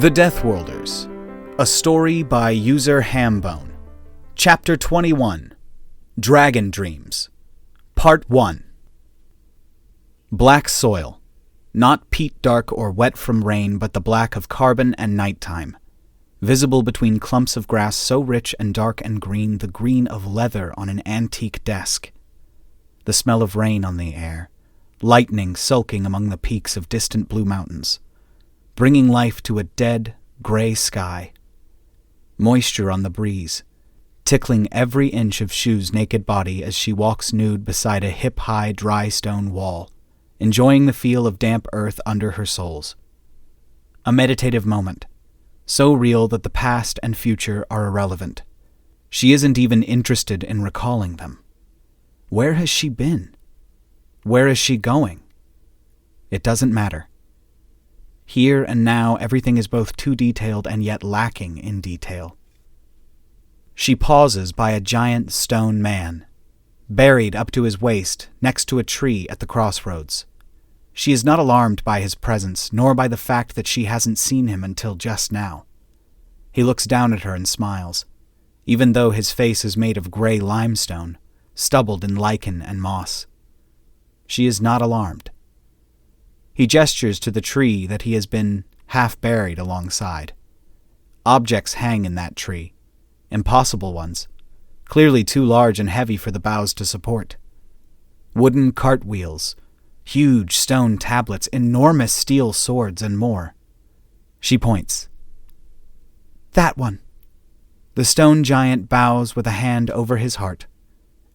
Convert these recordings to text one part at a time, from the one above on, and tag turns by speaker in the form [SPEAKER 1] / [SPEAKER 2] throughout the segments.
[SPEAKER 1] The Deathworlders, a story by user Hambone. Chapter 21, Dragon Dreams, Part 1. Black soil, not peat dark or wet from rain, but the black of carbon and nighttime, visible between clumps of grass so rich and dark and green, the green of leather on an antique desk. The smell of rain on the air, lightning sulking among the peaks of distant blue mountains, bringing life to a dead, gray sky. Moisture on the breeze, tickling every inch of Shu's naked body as she walks nude beside a hip-high dry stone wall, enjoying the feel of damp earth under her soles. A meditative moment, so real that the past and future are irrelevant. She isn't even interested in recalling them. Where has she been? Where is she going? It doesn't matter. Here and now, everything is both too detailed and yet lacking in detail. She pauses by a giant stone man, buried up to his waist next to a tree at the crossroads. She is not alarmed by his presence, nor by the fact that she hasn't seen him until just now. He looks down at her and smiles, even though his face is made of gray limestone, stubbled in lichen and moss. She is not alarmed. He gestures to the tree that he has been half buried alongside. Objects hang in that tree, impossible ones, clearly too large and heavy for the boughs to support. Wooden cartwheels, huge stone tablets, enormous steel swords, and more. She points. That one. The stone giant bows with a hand over his heart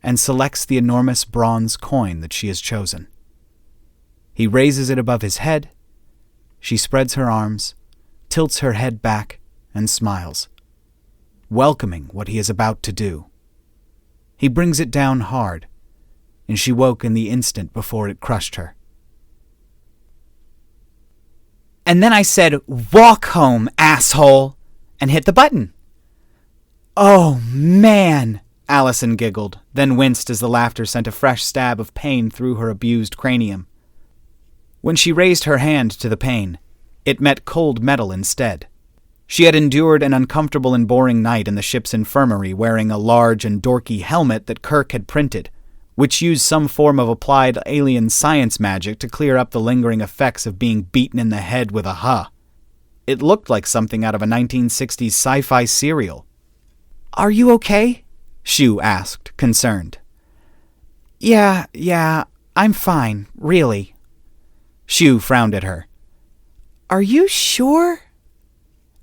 [SPEAKER 1] and selects the enormous bronze coin that she has chosen. He raises it above his head. She spreads her arms, tilts her head back, and smiles, welcoming what he is about to do. He brings it down hard, and she woke in the instant before it crushed her. And then I said, "Walk home, asshole," and hit the button. "Oh, man," Allison giggled, then winced as the laughter sent a fresh stab of pain through her abused cranium. When she raised her hand to the pain, it met cold metal instead. She had endured an uncomfortable and boring night in the ship's infirmary wearing a large and dorky helmet that Kirk had printed, which used some form of applied alien science magic to clear up the lingering effects of being beaten in the head with a huh. It looked like something out of a 1960s sci-fi serial. "Are you okay?" Shu asked, concerned. Yeah, I'm fine, really." Shu frowned at her. "Are you sure?"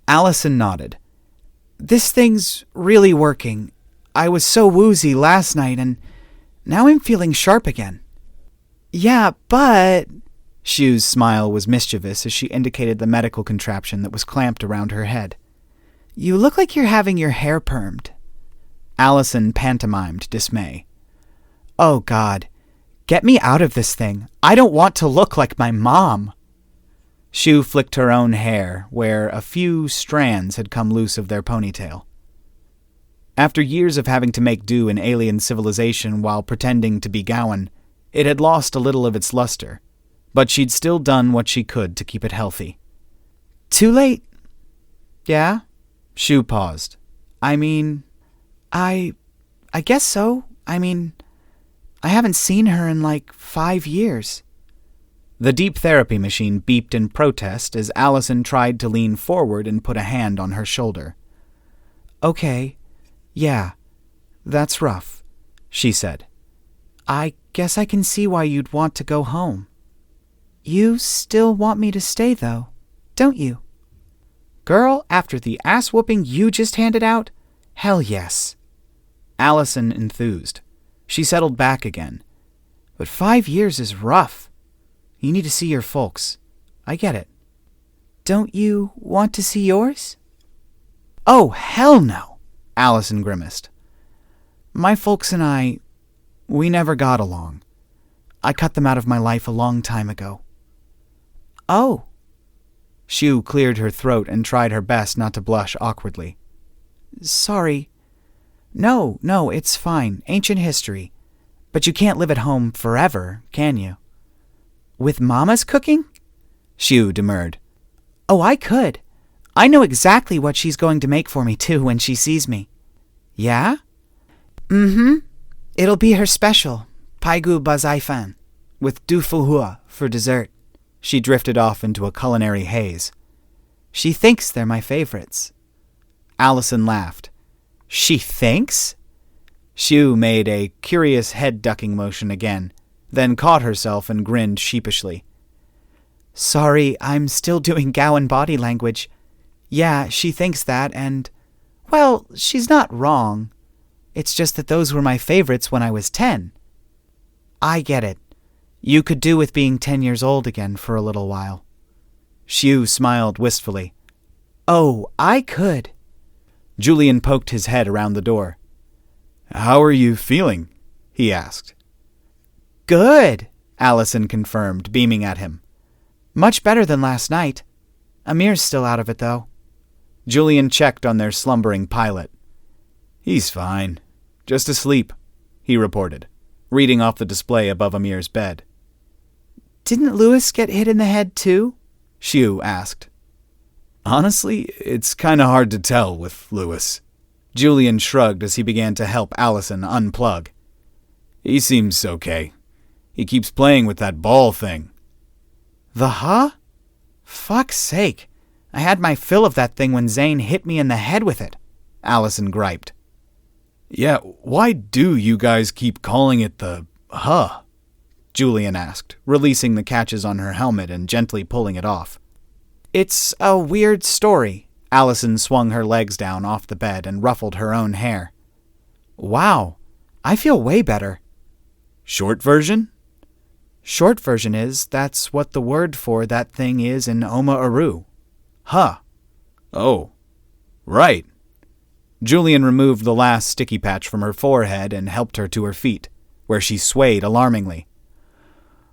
[SPEAKER 1] Allison nodded. "This thing's really working. I was so woozy last night, and now I'm feeling sharp again." "Yeah, but..." Shu's smile was mischievous as she indicated the medical contraption that was clamped around her head. "You look like you're having your hair permed." Allison pantomimed dismay. "Oh, God. Get me out of this thing. I don't want to look like my mom." Shu flicked her own hair, where a few strands had come loose of their ponytail. After years of having to make do in alien civilization while pretending to be Gowan, it had lost a little of its luster, but she'd still done what she could to keep it healthy. "Too late." "Yeah?" Shu paused. I guess so. I haven't seen her in like 5 years. The deep therapy machine beeped in protest as Allison tried to lean forward and put a hand on her shoulder. "Okay, yeah, that's rough," she said. "I guess I can see why you'd want to go home." "You still want me to stay, though, don't you?" "Girl, after the ass-whooping you just handed out? Hell yes." Allison enthused. She settled back again. "But 5 years is rough. You need to see your folks. I get it." "Don't you want to see yours?" "Oh, hell no," Allison grimaced. "My folks and we never got along. I cut them out of my life a long time ago." "Oh." Shu cleared her throat and tried her best not to blush awkwardly. "Sorry." No, it's fine. Ancient history. But you can't live at home forever, can you?" "With Mama's cooking?" Shu demurred. "Oh, I could.
[SPEAKER 2] I know exactly what she's going to make for me, too, when she sees me. Yeah? Mm-hmm. It'll be her special, paigu bazaifan, with du fuhua for dessert. She drifted off into a culinary haze. She thinks they're my favorites. Allison laughed. She thinks? Xiu made a curious head-ducking motion again, then caught herself and grinned sheepishly. Sorry, I'm still doing Gowan body language. Yeah, she thinks that, and... well, she's not wrong. It's just that those were my favorites when I was 10. I get it. You could do with being 10 years old again for a little while. Xiu smiled wistfully. Oh, I could. Julian poked his head around the door. How are you feeling? He asked. Good, Allison confirmed, beaming at him. Much better than last night. Amir's still out of it, though. Julian checked on their slumbering pilot. He's fine. Just asleep, he reported, reading off the display above Amir's bed. Didn't Lewis get hit in the head, too? Xiu asked. Honestly, it's kinda hard to tell with Lewis. Julian shrugged as he began to help Allison unplug. He seems okay. He keeps playing with that ball thing. The huh? Fuck's sake. I had my fill of that thing when Zane hit me in the head with it, Allison griped. Yeah, why do you guys keep calling it the huh? Julian asked, releasing the catches on her helmet and gently pulling it off. It's a weird story. Allison swung her legs down off the bed and ruffled her own hair. Wow, I feel way better. Short version? Short version is that's what the word for that thing is in Oma Aru. Huh. Oh, right. Julian removed the last sticky patch from her forehead and helped her to her feet, where she swayed alarmingly.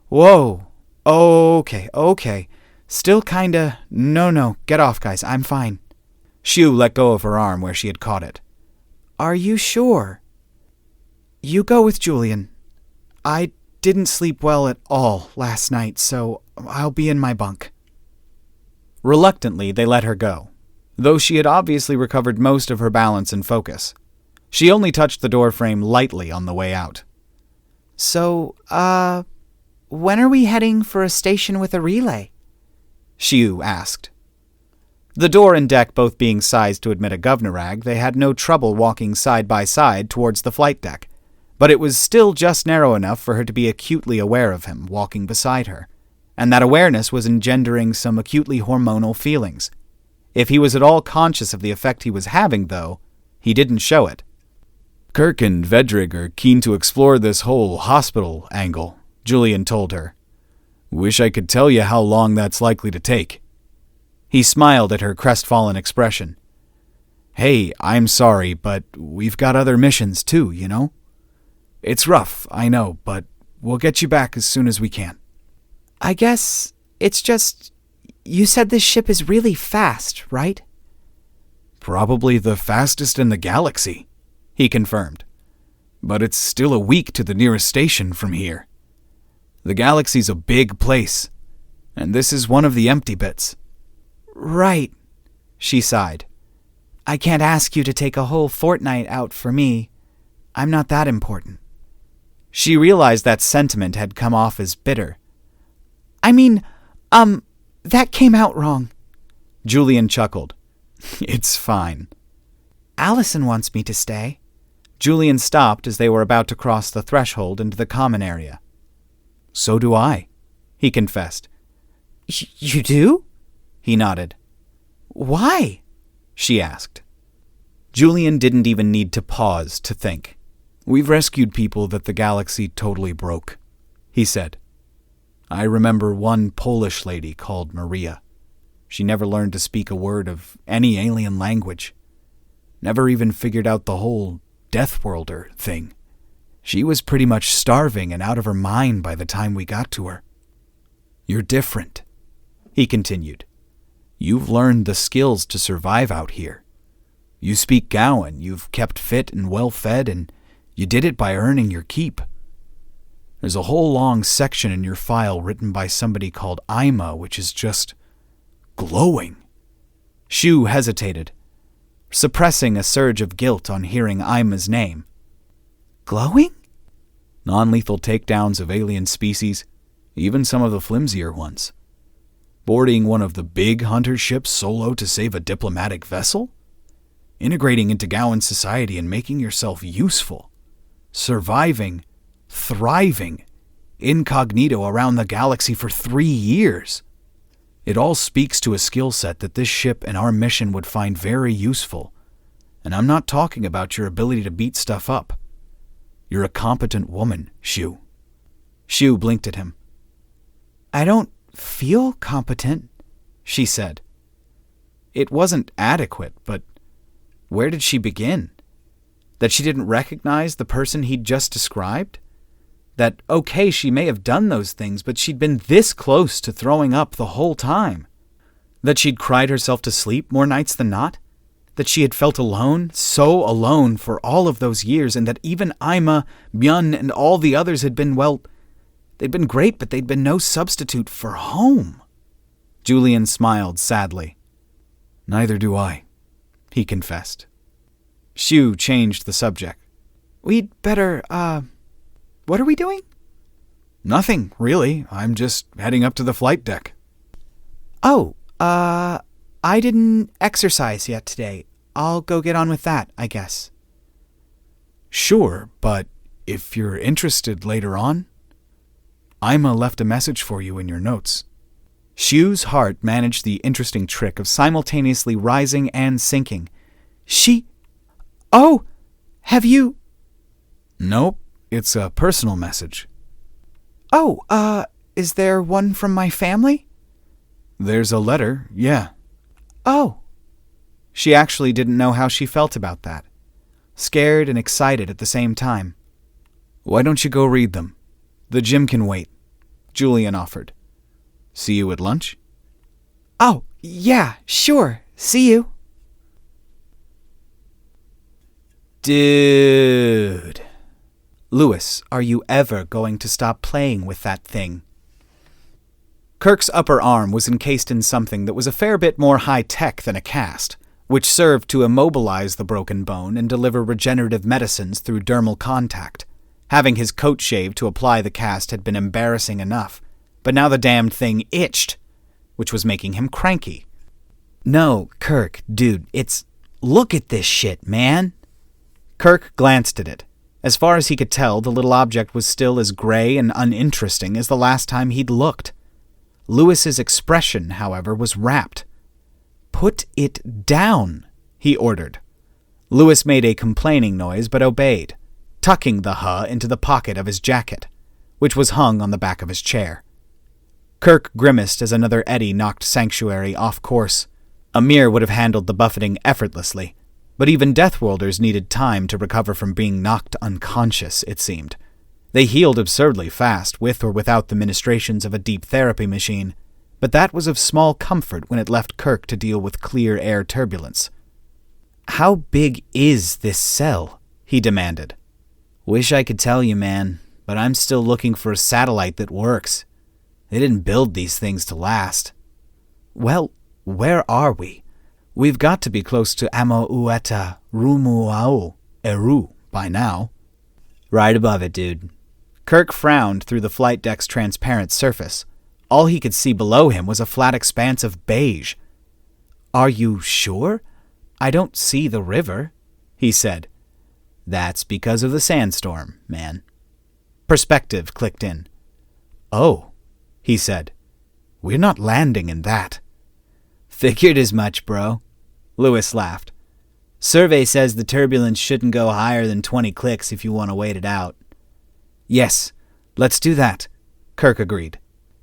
[SPEAKER 2] Whoa. Okay. Still kinda... No, get off, guys. I'm fine. Xiu let go of her arm where she had caught it. Are you sure? You go with Julian. I didn't sleep well at all last night, so I'll be in my bunk. Reluctantly, they let her go, though she had obviously recovered most of her balance and focus. She only touched the doorframe lightly on the way out. So, when are we heading for a station with a relay? Xiu asked. The door and deck both being sized to admit a govnorag, they had no trouble walking side by side towards the flight deck, but it was still just narrow enough for her to be acutely aware of him walking beside her, and that awareness was engendering some acutely hormonal feelings. If he was at all conscious of the effect he was having, though, he didn't show it. Kirk and Vedrig are keen to explore this whole hospital angle, Julian told her. Wish I could tell you how long that's likely to take. He smiled at her crestfallen expression. Hey, I'm sorry, but we've got other missions too, you know? It's rough, I know, but we'll get you back as soon as we can. I guess it's just... You said this ship is really fast, right? Probably the fastest in the galaxy, he confirmed. But it's still a week to the nearest station from here. The galaxy's a big place, and this is one of the empty bits. Right, she sighed. I can't ask you to take a whole fortnight out for me. I'm not that important. She realized that sentiment had come off as bitter. I mean, that came out wrong. Julian chuckled. It's fine. Allison wants me to stay. Julian stopped as they were about to cross the threshold into the common area. So do I, he confessed. You do? He nodded. Why? She asked. Julian didn't even need to pause to think. We've rescued people that the galaxy totally broke, he said. I remember one Polish lady called Maria. She never learned to speak a word of any alien language. Never even figured out the whole Death Worlder thing. She was pretty much starving and out of her mind by the time we got to her. You're different, he continued. You've learned the skills to survive out here. You speak Gowan, you've kept fit and well-fed, and you did it by earning your keep. There's a whole long section in your file written by somebody called Ima, which is just glowing.
[SPEAKER 1] Shu hesitated, suppressing a surge of guilt on hearing Aima's name.
[SPEAKER 2] Glowing?
[SPEAKER 1] Non-lethal takedowns of alien species, even some of the flimsier ones. Boarding one of the big hunter ships solo to save a diplomatic vessel? Integrating into Gowan society and making yourself useful. Surviving, thriving, incognito around the galaxy for 3 years. It all speaks to a skill set that this ship and our mission would find very useful. And I'm not talking about your ability to beat stuff up. You're a competent woman, Shu. Shu blinked at him.
[SPEAKER 2] I don't feel competent, she said.
[SPEAKER 1] It wasn't adequate, but where did she begin? That she didn't recognize the person he'd just described? That, okay, she may have done those things, but she'd been this close to throwing up the whole time. That she'd cried herself to sleep more nights than not? That she had felt alone, so alone for all of those years, and that even Aima, Byun, and all the others had been, well, they'd been great, but they'd been no substitute for home. Julian smiled sadly. Neither do I, he confessed. Shu changed the subject.
[SPEAKER 2] We'd better, what are we doing?
[SPEAKER 1] Nothing, really. I'm just heading up to the flight deck.
[SPEAKER 2] Oh, I didn't exercise yet today. I'll go get on with that, I guess.
[SPEAKER 1] Sure, but if you're interested later on, Aima left a message for you in your notes. Shu's heart managed the interesting trick of simultaneously rising and sinking.
[SPEAKER 2] Oh, have you...
[SPEAKER 1] Nope, it's a personal message.
[SPEAKER 2] Oh, is there one from my family?
[SPEAKER 1] There's a letter, yeah.
[SPEAKER 2] Oh.
[SPEAKER 1] She actually didn't know how she felt about that. Scared and excited at the same time. Why don't you go read them? The gym can wait, Julian offered. See you at lunch?
[SPEAKER 2] Oh, yeah, sure. See you.
[SPEAKER 1] Dude. Lewis, are you ever going to stop playing with that thing? Kirk's upper arm was encased in something that was a fair bit more high-tech than a cast, which served to immobilize the broken bone and deliver regenerative medicines through dermal contact. Having his coat shaved to apply the cast had been embarrassing enough, but now the damned thing itched, which was making him cranky.
[SPEAKER 2] No, Kirk, dude, look at this shit, man.
[SPEAKER 1] Kirk glanced at it. As far as he could tell, the little object was still as gray and uninteresting as the last time he'd looked. Lewis's expression, however, was rapt. Put it down, he ordered. Lewis made a complaining noise but obeyed, tucking the into the pocket of his jacket, which was hung on the back of his chair. Kirk grimaced as another eddy knocked Sanctuary off course. Amir would have handled the buffeting effortlessly, but even Deathworlders needed time to recover from being knocked unconscious, it seemed. They healed absurdly fast, with or without the ministrations of a deep therapy machine, but that was of small comfort when it left Kirk to deal with clear air turbulence.
[SPEAKER 2] How big is this cell? He demanded.
[SPEAKER 3] Wish I could tell you, man, but I'm still looking for a satellite that works. They didn't build these things to last.
[SPEAKER 2] Well, where are we?
[SPEAKER 3] We've got to be close to Amoueta Rumuau Eru by now.
[SPEAKER 2] Right above it, dude.
[SPEAKER 1] Kirk frowned through the flight deck's transparent surface. All he could see below him was a flat expanse of beige.
[SPEAKER 2] Are you sure? I don't see the river, he said.
[SPEAKER 3] That's because of the sandstorm, man.
[SPEAKER 1] Perspective clicked in.
[SPEAKER 3] Oh,
[SPEAKER 1] he said. We're not landing in that.
[SPEAKER 3] Figured as much, bro. Lewis laughed. Survey says the turbulence shouldn't go higher than 20 clicks if you want to wait it out.
[SPEAKER 1] Yes, let's do that, Kirk agreed.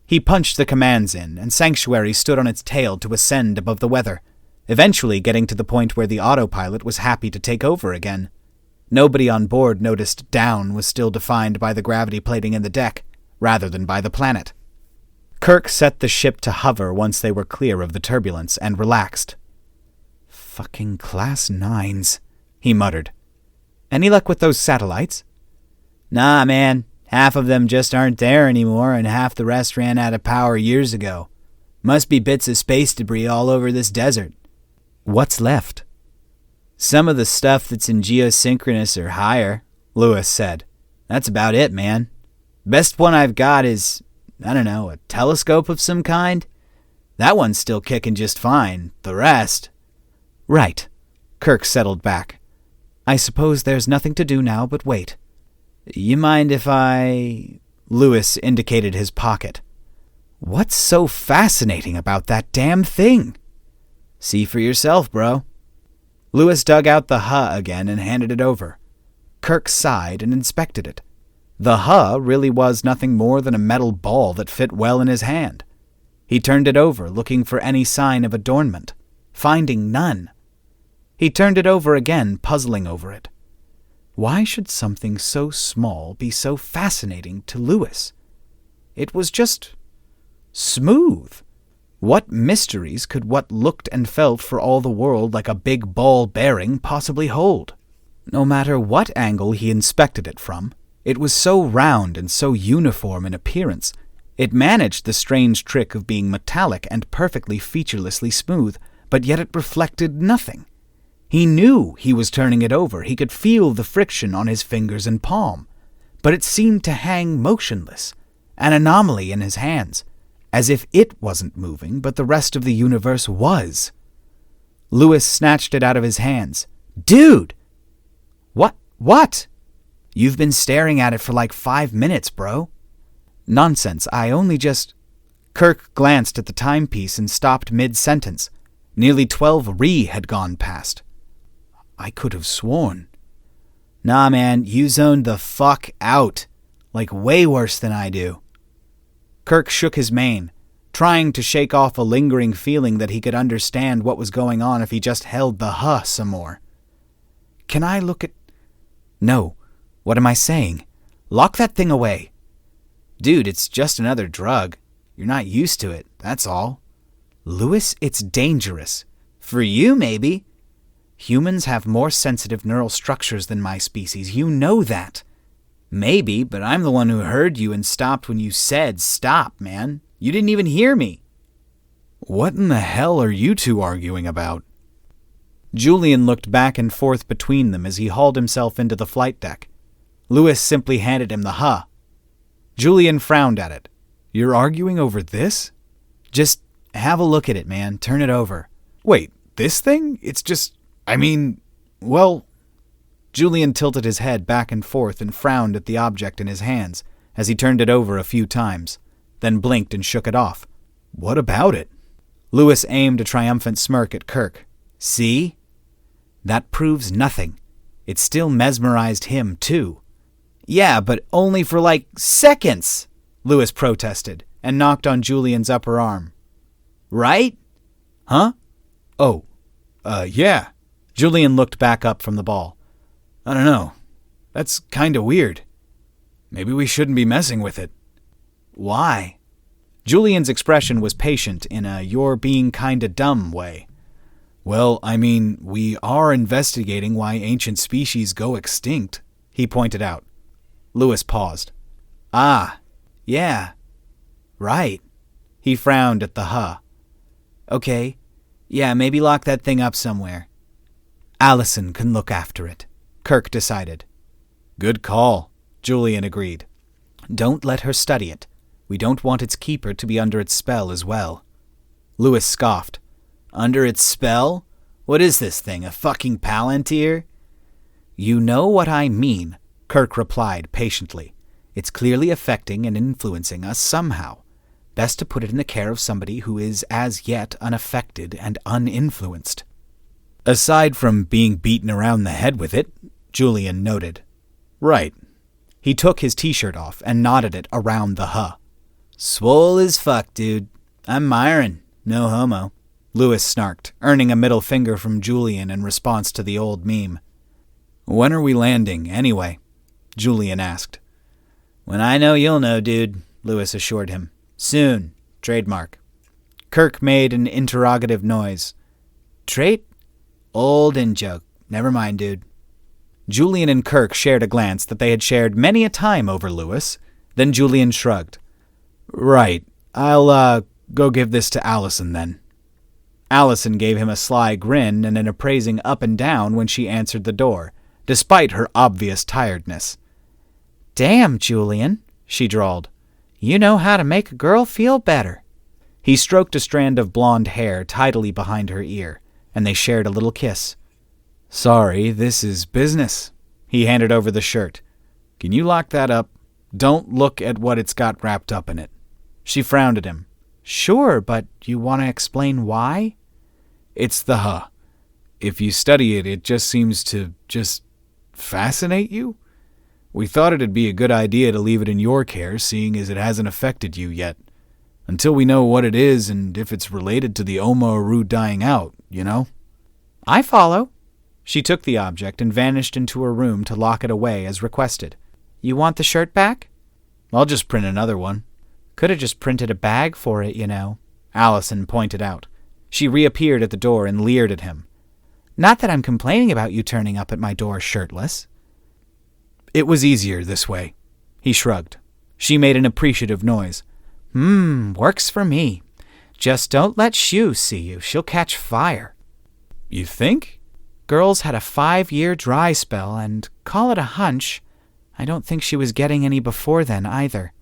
[SPEAKER 1] He punched the commands in, and Sanctuary stood on its tail to ascend above the weather, eventually getting to the point where the autopilot was happy to take over again. Nobody on board noticed down was still defined by the gravity plating in the deck, rather than by the planet. Kirk set the ship to hover once they were clear of the turbulence and relaxed.
[SPEAKER 2] Fucking Class 9s, he muttered.
[SPEAKER 1] Any luck with those satellites?
[SPEAKER 3] Nah, man. Half of them just aren't there anymore, and half the rest ran out of power years ago. Must be bits of space debris all over this desert. What's left? Some of the stuff that's in geosynchronous or higher, Lewis said. That's about it, man. Best one I've got is, I don't know, a telescope of some kind? That one's still kicking just fine. The rest...
[SPEAKER 2] Right. Kirk settled back. I suppose there's nothing to do now but wait.
[SPEAKER 3] You mind if I... Lewis indicated his pocket.
[SPEAKER 2] What's so fascinating about that damn thing?
[SPEAKER 3] See for yourself, bro. Lewis dug out the HFY again and handed it over.
[SPEAKER 2] Kirk sighed and inspected it.
[SPEAKER 3] The HFY really was nothing more than a metal ball that fit well in his hand. He turned it over, looking for any sign of adornment, finding none. He turned it over again, puzzling over it. Why should something so small be so fascinating to Lewis? It was just smooth. What mysteries could what looked and felt for all the world like a big ball bearing possibly hold? No matter what angle he inspected it from, it was so round and so uniform in appearance. It managed the strange trick of being metallic and perfectly featurelessly smooth, but yet it reflected nothing. He knew he was turning it over. He could feel the friction on his fingers and palm. But it seemed to hang motionless, an anomaly in his hands, as if it wasn't moving, but the rest of the universe was. Lewis snatched it out of his hands. Dude! What? You've been staring at it for like 5 minutes, bro. Nonsense, I only just... Kirk glanced at the timepiece and stopped mid-sentence. Nearly 12 Re had gone past. I could have sworn. Nah, man, you zoned the fuck out. Like way worse than I do. Kirk shook his mane, trying to shake off a lingering feeling that he could understand what was going on if he just held the HFY some more. Can I look at... No. What am I saying? Lock that thing away. Dude, it's just another drug. You're not used to it, that's all. Lewis, it's dangerous. For you, maybe. Humans have more sensitive neural structures than my species. You know that. Maybe, but I'm the one who heard you and stopped when you said stop, man. You didn't even hear me. What in the hell are you two arguing about? Julian looked back and forth between them as he hauled himself into the flight deck. Lewis simply handed him the HFY. Julian frowned at it. You're arguing over this? Just have a look at it, man. Turn it over. Wait, this thing? It's just... well... Julian tilted his head back and forth and frowned at the object in his hands as he turned it over a few times, then blinked and shook it off. What about it? Lewis aimed a triumphant smirk at Kirk. See? That proves nothing. It still mesmerized him, too. Yeah, but only for like seconds, Lewis protested and knocked on Julian's upper arm. Right? Huh? Oh, yeah. Julian looked back up from the ball. I don't know. That's kinda weird. Maybe we shouldn't be messing with it. Why? Julian's expression was patient in a you're being kinda dumb way. Well, we are investigating why ancient species go extinct, he pointed out. Lewis paused. Ah, yeah. Right. He frowned at the HFY. Okay. Yeah, maybe lock that thing up somewhere. Allison can look after it, Kirk decided. Good call, Julian agreed. Don't let her study it. We don't want its keeper to be under its spell as well. Lewis scoffed. Under its spell? What is this thing, a fucking Palantir? You know what I mean, Kirk replied patiently. It's clearly affecting and influencing us somehow. Best to put it in the care of somebody who is as yet unaffected and uninfluenced. Aside from being beaten around the head with it, Julian noted. Right. He took his t-shirt off and knotted it around the HFY. Swole as fuck, dude. I'm Myron. No homo. Lewis snarked, earning a middle finger from Julian in response to the old meme. When are we landing, anyway? Julian asked. When I know you'll know, dude, Lewis assured him. Soon. Trademark. Kirk made an interrogative noise. Trait? Old in-joke. Never mind, dude. Julian and Kirk shared a glance that they had shared many a time over Lewis. Then Julian shrugged. Right. I'll, go give this to Allison, then. Allison gave him a sly grin and an appraising up and down when she answered the door, despite her obvious tiredness.
[SPEAKER 2] "Damn, Julian," she drawled. "You know how to make a girl feel better."
[SPEAKER 3] He stroked a strand of blonde hair tidily behind her ear, and they shared a little kiss. "Sorry, this is business." He handed over the shirt. "Can you lock that up? Don't look at what it's got wrapped up in it." She frowned at him.
[SPEAKER 2] "Sure, but you want to explain why?"
[SPEAKER 3] "It's the huh. If you study it, it just seems to fascinate you. We thought it'd be a good idea to leave it in your care, seeing as it hasn't affected you yet. Until we know what it is and if it's related to the Oma-Aru dying out, you know?"
[SPEAKER 2] "I follow."
[SPEAKER 3] She took the object and vanished into her room to lock it away as requested.
[SPEAKER 2] "You want the shirt back?"
[SPEAKER 3] "I'll just print another one."
[SPEAKER 2] "Could have just printed a bag for it, you know,"
[SPEAKER 3] Allison pointed out. She reappeared at the door and leered at him.
[SPEAKER 2] "Not that I'm complaining about you turning up at my door shirtless."
[SPEAKER 3] "It was easier this way." He shrugged. She made an appreciative noise.
[SPEAKER 2] Works for me. Just don't let Shu see you. She'll catch fire."
[SPEAKER 3] "You think?"
[SPEAKER 2] "Girl's had a 5-year dry spell, and call it a hunch. I don't think she was getting any before then either."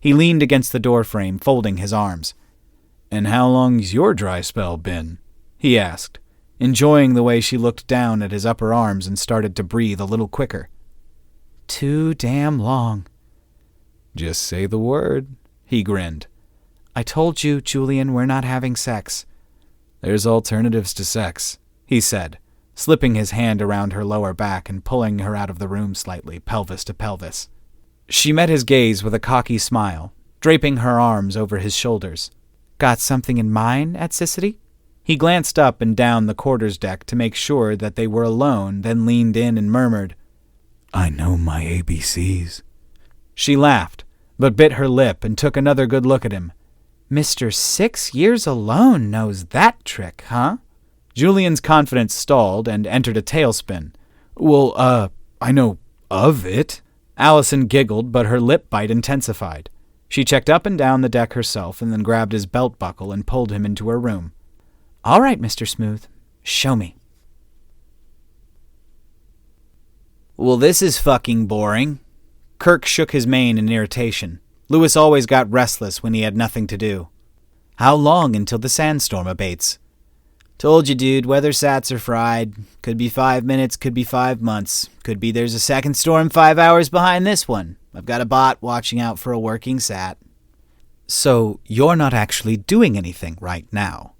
[SPEAKER 3] He leaned against the doorframe, folding his arms. "And how long's your dry spell been?" he asked, enjoying the way she looked down at his upper arms and started to breathe a little quicker.
[SPEAKER 2] "Too damn long."
[SPEAKER 3] "Just say the word," he grinned.
[SPEAKER 2] "I told you, Julian, we're not having sex."
[SPEAKER 3] "There's alternatives to sex," he said, slipping his hand around her lower back and pulling her out of the room slightly, pelvis to pelvis. She met his gaze with a cocky smile, draping her arms over his shoulders.
[SPEAKER 2] "Got something in mind, Atsicity?"
[SPEAKER 3] He glanced up and down the quarters deck to make sure that they were alone, then leaned in and murmured, "I know my ABCs." She laughed, but bit her lip and took another good look at him.
[SPEAKER 2] "Mr. 6 years alone knows that trick, huh?"
[SPEAKER 3] Julian's confidence stalled and entered a tailspin. "Well, I know of it." Allison giggled, but her lip bite intensified. She checked up and down the deck herself and then grabbed his belt buckle and pulled him into her room.
[SPEAKER 2] "All right, Mr. Smooth. Show me."
[SPEAKER 3] "Well, this is fucking boring." Kirk shook his mane in irritation. Lewis always got restless when he had nothing to do. "How long until the sandstorm abates?" "Told you, dude, weather sats are fried. Could be 5 minutes, could be 5 months. Could be there's a second storm 5 hours behind this one. I've got a bot watching out for a working sat." "So you're not actually doing anything right now?"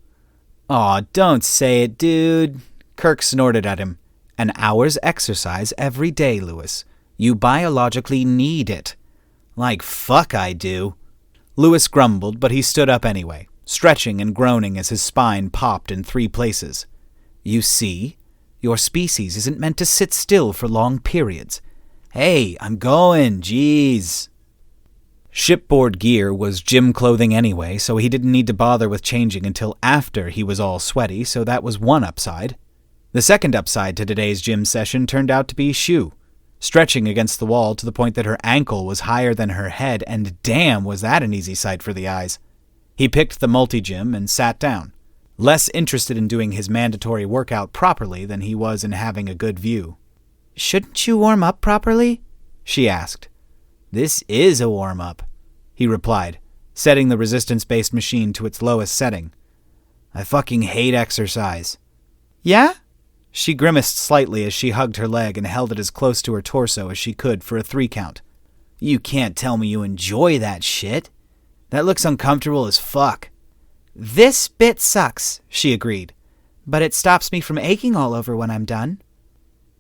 [SPEAKER 3] "Aw, don't say it, dude." Kirk snorted at him. "An hour's exercise every day, Lewis. You biologically need it." "Like fuck I do." Lewis grumbled, but he stood up anyway, stretching and groaning as his spine popped in 3 places. "You see? Your species isn't meant to sit still for long periods." "Hey, I'm going, jeez." Shipboard gear was gym clothing anyway, so he didn't need to bother with changing until after he was all sweaty, so that was one upside. The second upside to today's gym session turned out to be Shu, stretching against the wall to the point that her ankle was higher than her head, and damn was that an easy sight for the eyes. He picked the multi-gym and sat down, less interested in doing his mandatory workout properly than he was in having a good view.
[SPEAKER 2] "Shouldn't you warm up properly?"
[SPEAKER 3] she asked. "This is a warm-up," he replied, setting the resistance-based machine to its lowest setting. "I fucking hate exercise."
[SPEAKER 2] "Yeah?"
[SPEAKER 3] She grimaced slightly as she hugged her leg and held it as close to her torso as she could for a 3 count. "You can't tell me you enjoy that shit. That looks uncomfortable as fuck."
[SPEAKER 2] "This bit sucks," she agreed, "but it stops me from aching all over when I'm done."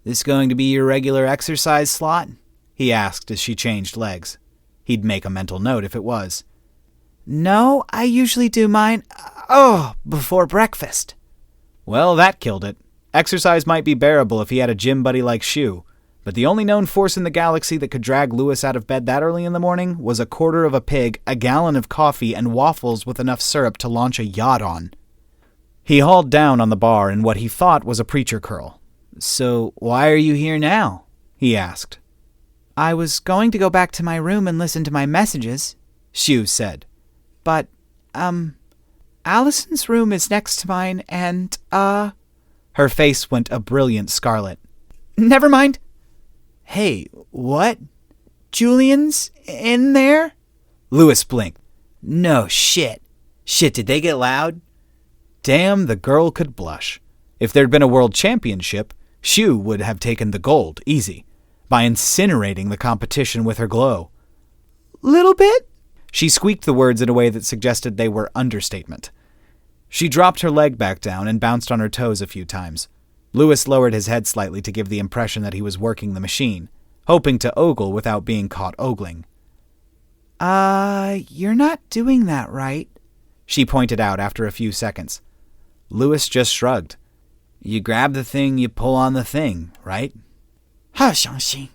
[SPEAKER 3] "This going to be your regular exercise slot?" he asked as she changed legs. He'd make a mental note if it was.
[SPEAKER 2] "No, I usually do mine, before breakfast."
[SPEAKER 3] Well, that killed it. Exercise might be bearable if he had a gym buddy like Shu, but the only known force in the galaxy that could drag Lewis out of bed that early in the morning was a quarter of a pig, a gallon of coffee, and waffles with enough syrup to launch a yacht on. He hauled down on the bar in what he thought was a preacher curl. "So, why are you here now?" he asked.
[SPEAKER 2] "I was going to go back to my room and listen to my messages," Shu said. "But, I Allison's room is next to mine, and,
[SPEAKER 3] Her face went a brilliant scarlet.
[SPEAKER 2] Never mind. Hey, what? Julian's in there?
[SPEAKER 3] Louis blinked.
[SPEAKER 2] No shit. Shit, did they get loud?
[SPEAKER 3] Damn, the girl could blush. If there'd been a world championship, Shu would have taken the gold, easy, by incinerating the competition with her glow.
[SPEAKER 2] Little bit?
[SPEAKER 3] She squeaked the words in a way that suggested they were understatement. She dropped her leg back down and bounced on her toes a few times. Louis lowered his head slightly to give the impression that he was working the machine, hoping to ogle without being caught ogling.
[SPEAKER 2] You're not doing that right,
[SPEAKER 3] she pointed out after a few seconds. Louis just shrugged. You grab the thing, you pull on the thing, right?
[SPEAKER 2] Ha, Shang-Chi,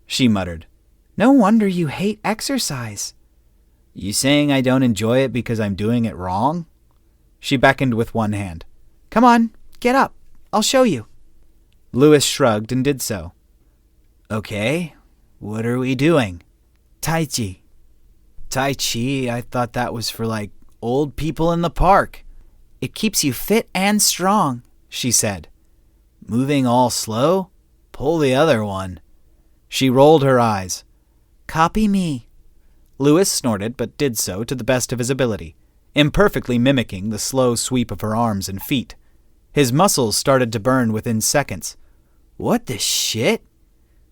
[SPEAKER 3] she muttered.
[SPEAKER 2] No wonder you hate exercise.
[SPEAKER 3] You saying I don't enjoy it because I'm doing it wrong? She beckoned with one hand.
[SPEAKER 2] Come on, get up. I'll show you.
[SPEAKER 3] Louis shrugged and did so. Okay, what are we doing?
[SPEAKER 2] Tai Chi.
[SPEAKER 3] Tai Chi? I thought that was for, old people in the park.
[SPEAKER 2] It keeps you fit and strong, she said.
[SPEAKER 3] Moving all slow? Pull the other one. She rolled her eyes.
[SPEAKER 2] Copy me.
[SPEAKER 3] Louis snorted, but did so to the best of his ability, imperfectly mimicking the slow sweep of her arms and feet. His muscles started to burn within seconds.
[SPEAKER 2] What the shit?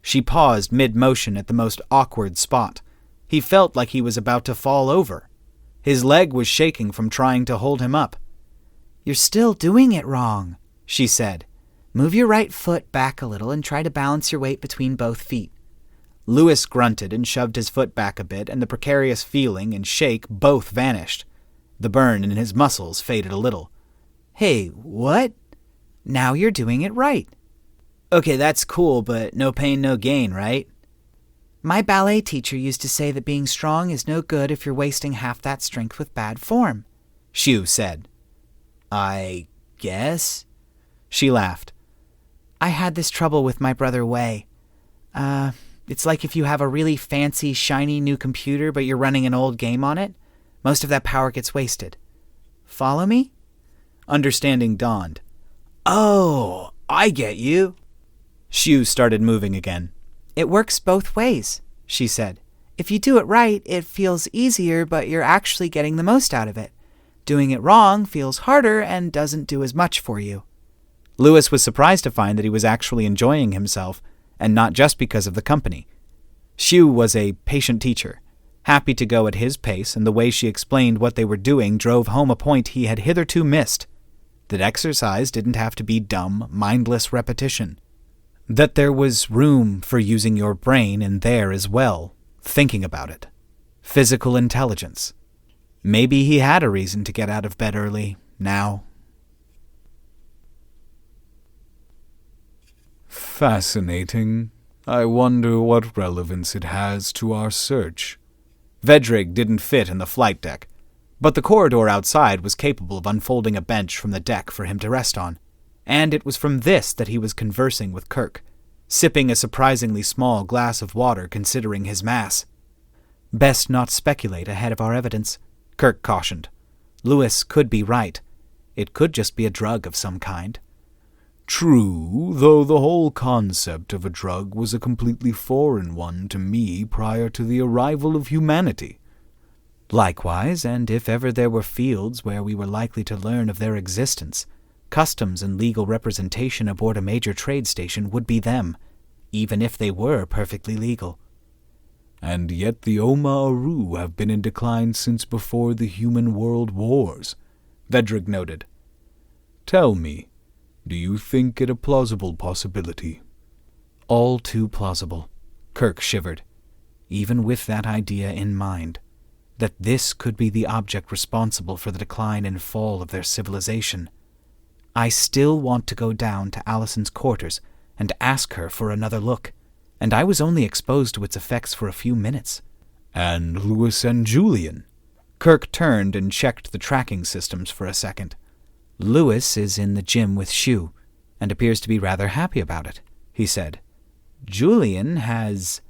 [SPEAKER 3] She paused mid-motion at the most awkward spot. He felt like he was about to fall over. His leg was shaking from trying to hold him up.
[SPEAKER 2] You're still doing it wrong, she said. Move your right foot back a little and try to balance your weight between both feet.
[SPEAKER 3] Louis grunted and shoved his foot back a bit, and the precarious feeling and shake both vanished. The burn in his muscles faded a little.
[SPEAKER 2] Hey, what? Now you're doing it right.
[SPEAKER 3] Okay, that's cool, but no pain, no gain, right?
[SPEAKER 2] My ballet teacher used to say that being strong is no good if you're wasting half that strength with bad form,
[SPEAKER 3] Shu said. I guess? She laughed.
[SPEAKER 2] I had this trouble with my brother Wei. It's like if you have a really fancy, shiny new computer, but you're running an old game on it. Most of that power gets wasted. Follow me?
[SPEAKER 3] Understanding dawned.
[SPEAKER 2] Oh, I get you.
[SPEAKER 3] Shu started moving again.
[SPEAKER 2] It works both ways, she said. If you do it right, it feels easier, but you're actually getting the most out of it. Doing it wrong feels harder and doesn't do as much for you.
[SPEAKER 3] Louis was surprised to find that he was actually enjoying himself, and not just because of the company. Shu was a patient teacher, happy to go at his pace, and the way she explained what they were doing drove home a point he had hitherto missed, that exercise didn't have to be dumb, mindless repetition. That there was room for using your brain in there as well, thinking about it. Physical intelligence. Maybe he had a reason to get out of bed early, now.
[SPEAKER 4] Fascinating. I wonder what relevance it has to our search.
[SPEAKER 3] Vedrig didn't fit in the flight deck, but the corridor outside was capable of unfolding a bench from the deck for him to rest on, and it was from this that he was conversing with Kirk, sipping a surprisingly small glass of water considering his mass. Best not speculate ahead of our evidence, Kirk cautioned. Louis could be right. It could just be a drug of some kind.
[SPEAKER 4] True, though the whole concept of a drug was a completely foreign one to me prior to the arrival of humanity.
[SPEAKER 3] Likewise, and if ever there were fields where we were likely to learn of their existence, customs and legal representation aboard a major trade station would be them, even if they were perfectly legal.
[SPEAKER 4] And yet the Oma-Aru have been in decline since before the human world wars,
[SPEAKER 3] Vedrig noted.
[SPEAKER 4] Tell me, do you think it a plausible possibility?
[SPEAKER 3] All too plausible, Kirk shivered, even with that idea in mind, that this could be the object responsible for the decline and fall of their civilization. I still want to go down to Allison's quarters and ask her for another look, and I was only exposed to its effects for a few minutes.
[SPEAKER 4] And Louis and Julian?
[SPEAKER 3] Kirk turned and checked the tracking systems for a second. Louis is in the gym with Shu, and appears to be rather happy about it, he said. Julian has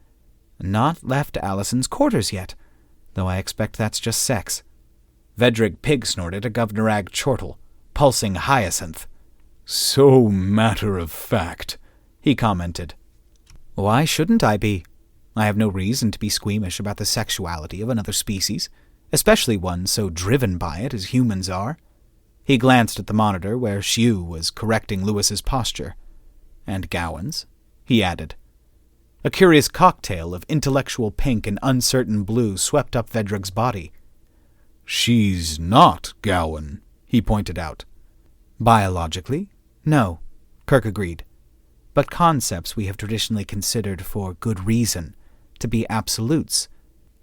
[SPEAKER 3] not left Allison's quarters yet, though I expect that's just sex. Vedrig pig-snorted a Govnorag chortle, pulsing hyacinth.
[SPEAKER 4] "So matter-of-fact," he commented.
[SPEAKER 3] "Why shouldn't I be? I have no reason to be squeamish about the sexuality of another species, especially one so driven by it as humans are." He glanced at the monitor where Shiu was correcting Lewis's posture. "And Gowan's," he added. A curious cocktail of intellectual pink and uncertain blue swept up Vedrig's body.
[SPEAKER 4] "She's not Gowan," he pointed out.
[SPEAKER 3] "Biologically, no," Kirk agreed. "But concepts we have traditionally considered for good reason to be absolutes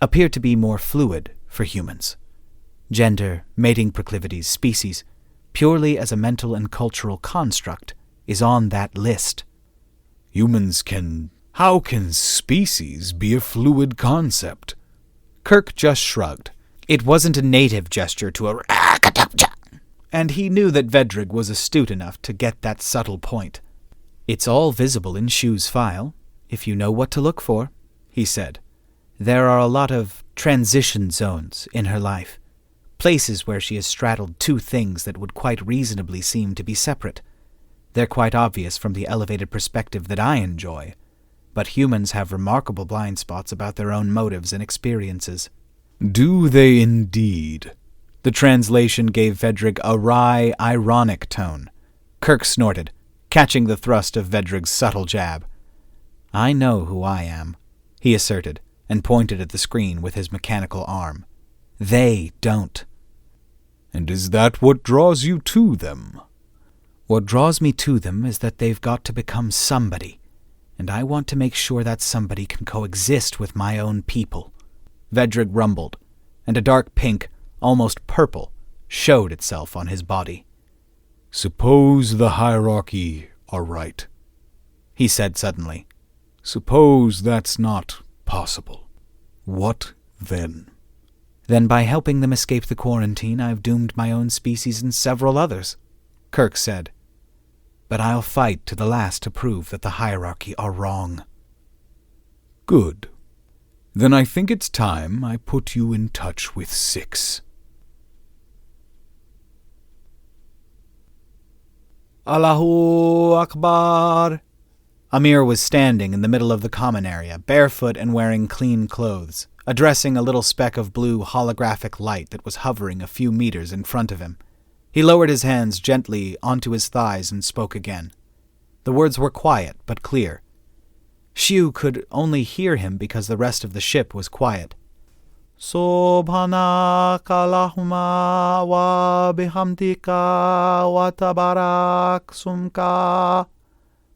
[SPEAKER 3] appear to be more fluid for humans. Gender, mating proclivities, species, purely as a mental and cultural construct, is on that list."
[SPEAKER 4] How can species be a fluid concept?"
[SPEAKER 3] Kirk just shrugged. It wasn't a native gesture to a and he knew that Vedrig was astute enough to get that subtle point. "It's all visible in Shiu's file, if you know what to look for," he said. "There are a lot of transition zones in her life, places where she has straddled two things that would quite reasonably seem to be separate. They're quite obvious from the elevated perspective that I enjoy, but humans have remarkable blind spots about their own motives and experiences."
[SPEAKER 4] "Do they indeed?"
[SPEAKER 3] The translation gave Vedrig a wry, ironic tone. Kirk snorted, catching the thrust of Vedrig's subtle jab. "I know who I am," he asserted, and pointed at the screen with his mechanical arm. "They don't."
[SPEAKER 4] "And is that what draws you to them?"
[SPEAKER 3] "What draws me to them is that they've got to become somebody, and I want to make sure that somebody can coexist with my own people." Vedrig rumbled, and a dark pink, almost purple, showed itself on his body.
[SPEAKER 4] "Suppose the hierarchy are right,"
[SPEAKER 3] he said suddenly.
[SPEAKER 4] "Suppose that's not possible. What then?"
[SPEAKER 3] "Then by helping them escape the quarantine, I've doomed my own species and several others," Kirk said. "But I'll fight to the last to prove that the hierarchy are wrong."
[SPEAKER 4] "Good. Then I think it's time I put you in touch with 6.
[SPEAKER 2] Allahu Akbar.
[SPEAKER 3] Amir was standing in the middle of the common area, barefoot and wearing clean clothes, addressing a little speck of blue holographic light that was hovering a few meters in front of him. He lowered his hands gently onto his thighs and spoke again. The words were quiet but clear. Shiu could only hear him because the rest of the ship was quiet.
[SPEAKER 2] Subhanaka Allahumma wa bihamdika wa tabarak sumka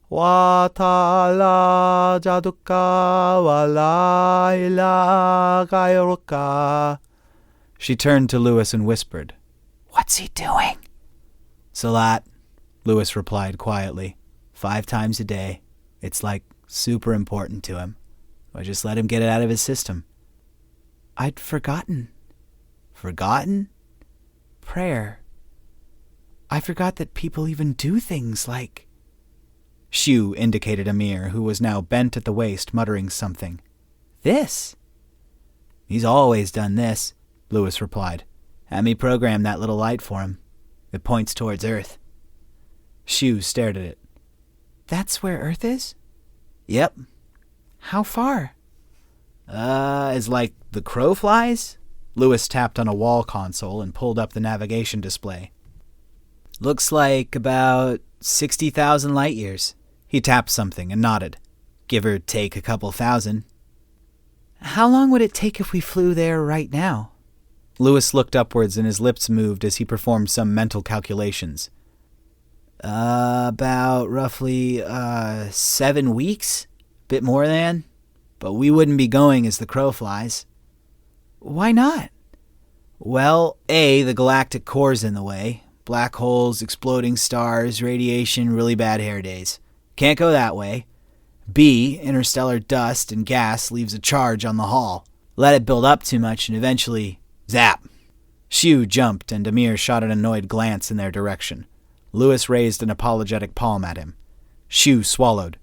[SPEAKER 2] wa ta'ala jaduka wa la ilaha ghayruka.
[SPEAKER 3] She turned to Lewis and whispered,
[SPEAKER 2] "What's he doing?"
[SPEAKER 3] "Salat," Lewis replied quietly. 5 times a day. It's like super important to him. I just let him get it out of his system."
[SPEAKER 2] "I'd forgotten."
[SPEAKER 3] "Forgotten?"
[SPEAKER 2] "Prayer. I forgot that people even do things like—"
[SPEAKER 3] Shiu indicated Amir, who was now bent at the waist, muttering something.
[SPEAKER 2] "This?"
[SPEAKER 3] "He's always done this," Lewis replied. "Had me program that little light for him. It points towards Earth." Shiu stared at it.
[SPEAKER 2] "That's where Earth is?"
[SPEAKER 3] "Yep."
[SPEAKER 2] "How far?"
[SPEAKER 3] As like the crow flies?" Lewis tapped on a wall console and pulled up the navigation display. "Looks like about 60,000 light years." He tapped something and nodded. "Give or take a couple thousand."
[SPEAKER 2] "How long would it take if we flew there right now?"
[SPEAKER 3] Lewis looked upwards and his lips moved as he performed some mental calculations. About roughly 7 weeks? Bit more than? But we wouldn't be going as the crow flies."
[SPEAKER 2] "Why not?"
[SPEAKER 3] "Well, A, the galactic core's in the way. Black holes, exploding stars, radiation, really bad hair days. Can't go that way. B, interstellar dust and gas leaves a charge on the hull. Let it build up too much and eventually, zap." Shiu jumped and Amir shot an annoyed glance in their direction. Lewis raised an apologetic palm at him. Shiu swallowed.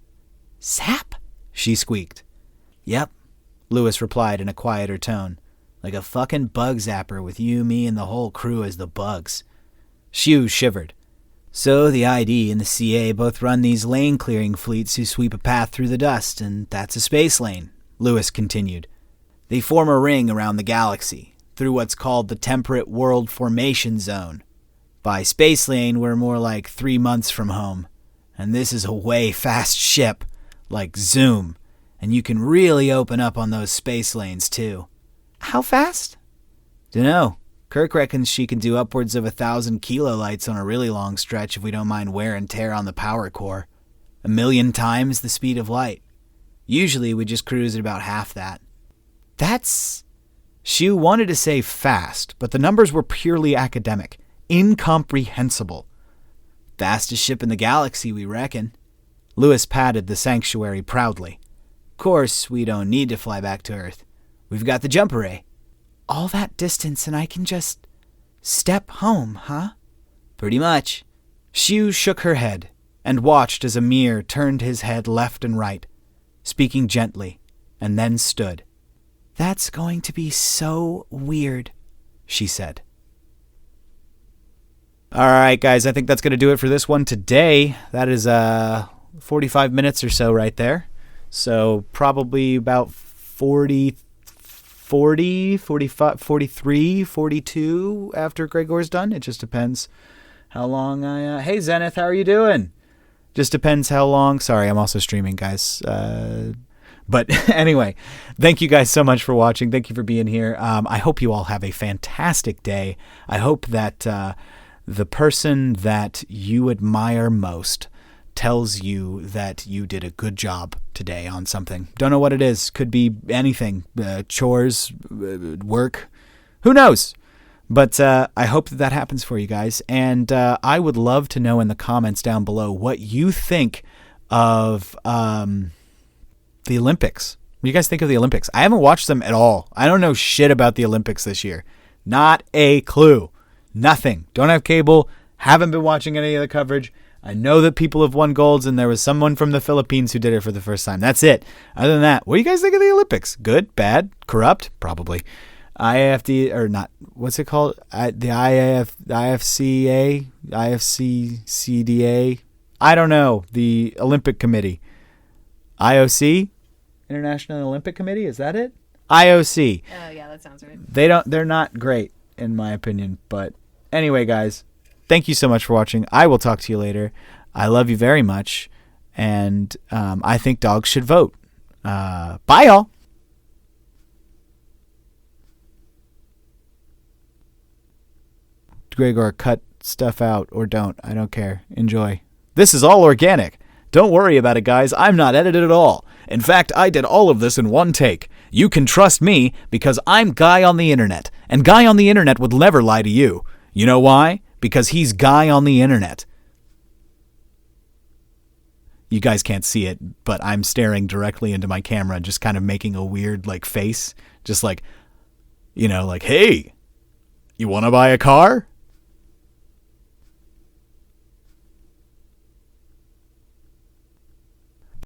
[SPEAKER 2] "Zap?"
[SPEAKER 3] she squeaked. "Yep," Lewis replied in a quieter tone. Like a fucking bug zapper with you, me, and the whole crew as the bugs. Xiu shivered. So the ID and the CA both run these lane-clearing fleets who sweep a path through the dust, and that's a space lane, Lewis continued. They form a ring around the galaxy, through what's called the Temperate World Formation Zone. By space lane, we're more like 3 months from home. And this is a way fast ship, like Zoom. And you can really open up on those space lanes, too.
[SPEAKER 2] How fast?
[SPEAKER 3] Dunno. Kirk reckons she can do upwards of 1,000 kilolights on a really long stretch if we don't mind wear and tear on the power core. 1,000,000 times the speed of light. Usually we just cruise at about half that.
[SPEAKER 2] That's...
[SPEAKER 3] Xiu wanted to say fast, but the numbers were purely academic. Incomprehensible. Fastest ship in the galaxy, we reckon. Lewis patted the sanctuary proudly. Of course, we don't need to fly back to Earth. We've got the jump array.
[SPEAKER 2] All that distance and I can just step home, huh?
[SPEAKER 3] Pretty much. Xiu shook her head and watched as Amir turned his head left and right, speaking gently, and then stood.
[SPEAKER 2] That's going to be so weird,
[SPEAKER 3] she said. All right, guys, I think that's going to do it for this one today. That is 45 minutes or so right there. So probably about 40, 45, 43, 42 after Graygor's done. It just depends how long I... Hey, Zenith, how are you doing? Just depends how long... Sorry, I'm also streaming, guys. But anyway, thank you guys so much for watching. Thank you for being here. I hope you all have a fantastic day. I hope that the person that you admire most tells you that you did a good job today on something. Don't know what it is. Could be anything. Chores, work. Who knows? But I hope that happens for you guys. And I would love to know in the comments down below what you think of the Olympics. What do you guys think of the Olympics? I haven't watched them at all. I don't know shit about the Olympics this year. Not a clue. Nothing. Don't have cable. Haven't been watching any of the coverage. I know that people have won golds, and there was someone from the Philippines who did it for the first time. That's it. Other than that, what do you guys think of the Olympics? Good? Bad? Corrupt? Probably. IFD, or not, what's it called? The IFCA? IFCCDA? I don't know. The Olympic Committee. IOC? International Olympic Committee? Is that it? IOC.
[SPEAKER 5] Oh, yeah, that sounds right.
[SPEAKER 3] They're not great, in my opinion. But anyway, guys, thank you so much for watching. I will talk to you later. I love you very much. And I think dogs should vote. Bye, y'all. Graygor, cut stuff out or don't. I don't care. Enjoy. This is all organic. Don't worry about it, guys. I'm not edited at all. In fact, I did all of this in one take. You can trust me because I'm Guy on the internet. And Guy on the internet would never lie to you. You know why? Because he's Guy on the internet. You guys can't see it, but I'm staring directly into my camera, just kind of making a weird, face. Just like, hey, you want to buy a car?